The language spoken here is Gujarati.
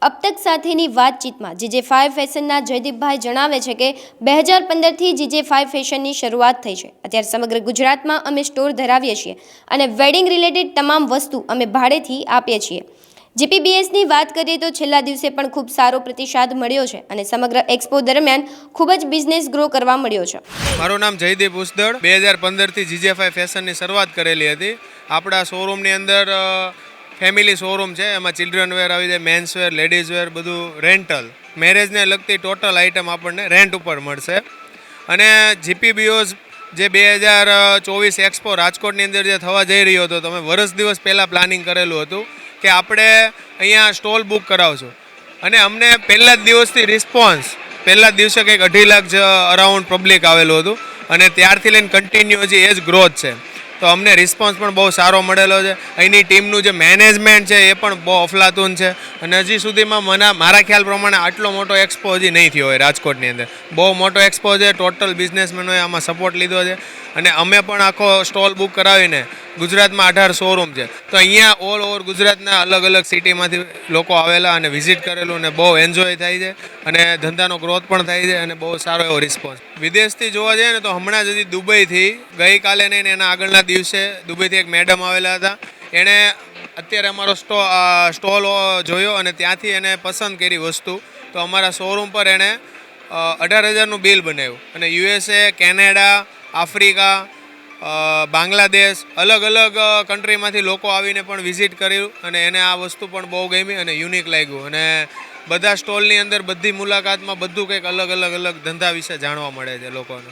અબતક સાથેની વાતચીતમાં GJ5 ફેશનના જયદીપભાઈ જણાવે છે કે 2015થી GJ5 ફેશનની શરૂઆત થઈ છે। અત્યારે સમગ્ર ગુજરાતમાં અમે સ્ટોર ધરાવીએ છીએ અને વેડિંગ રિલેટેડ તમામ વસ્તુ અમે ભાડેથી આપીએ છીએ। GPBSની વાત કરીએ તો છેલ્લા દિવસે પણ ખૂબ સારો પ્રતિસાદ મળ્યો છે અને સમગ્ર એક્સપો દરમિયાન ખૂબ જ બિઝનેસ ગ્રો કરવા મળ્યો છે। મારું નામ જયદીપ ઉસદડ 2015થી GJ5 ફેશનની શરૂઆત કરેલી હતી। આપણા શોરૂમની અંદર ફેમિલી શોરૂમ છે, એમાં ચિલ્ડ્રન વેર આવી જાય, મેન્સ વેર, લેડીઝ વેર, બધું રેન્ટલ, મેરેજને લગતી ટોટલ આઇટમ આપણને રેન્ટ ઉપર મળશે। અને GPBOS જે 2024 એક્સપો રાજકોટની અંદર જે થવા જઈ રહ્યો હતો, તમે વર્ષ દિવસ પહેલાં પ્લાનિંગ કરેલું હતું કે આપણે અહીંયા સ્ટોલ બુક કરાવશો અને અમને પહેલા જ દિવસથી રિસ્પોન્સ, પહેલા જ દિવસે કંઈક 2.5 લાખ અરાઉન્ડ પબ્લિક આવેલું હતું અને ત્યારથી લઈને કન્ટિન્યુ હજી એ જ ગ્રોથ છે। તો અમને રિસ્પોન્સ પણ બહુ સારો મળેલો છે। અહીંની ટીમનું જે મેનેજમેન્ટ છે એ પણ બહુ અફલાતુન છે અને હજી સુધીમાં મારા ખ્યાલ પ્રમાણે આટલો મોટો એક્સપો હજી નહીં થયો હોય રાજકોટની અંદર। બહુ મોટો એક્સપો છે, ટોટલ બિઝનેસમેનોએ આમાં સપોર્ટ લીધો છે અને અમે પણ આખો સ્ટોલ બુક કરાવીને ગુજરાતમાં 18 શોરૂમ છે, તો અહીંયા ઓલ ઓવર ગુજરાતના અલગ અલગ સિટીમાંથી લોકો આવેલા અને વિઝિટ કરેલું અને બહુ એન્જોય થાય છે અને ધંધાનો ગ્રોથ પણ થાય છે અને બહુ સારો એવો રિસ્પોન્સ। વિદેશથી જોવા જઈએ ને તો હમણાં જ હજી દુબઈથી ગઈકાલે નહીં ને એના આગળના દિવસે દુબઈથી એક મેડમ આવેલા હતા, એણે અત્યારે અમારો સ્ટોલ જોયો અને ત્યાંથી એને પસંદ કરી વસ્તુ, તો અમારા શોરૂમ પર એણે 18,000નું બિલ બનાવ્યું અને USA, કેનેડા, આફ્રિકા, બાંગ્લાદેશ, અલગ અલગ કન્ટ્રીમાંથી લોકો આવીને પણ વિઝિટ કર્યું અને એને આ વસ્તુ પણ બહુ ગમી અને યુનિક લાગ્યું અને બધા સ્ટોલની અંદર બધી મુલાકાતમાં બધું કંઈક અલગ અલગ ધંધા વિશે જાણવા મળે છે લોકોને।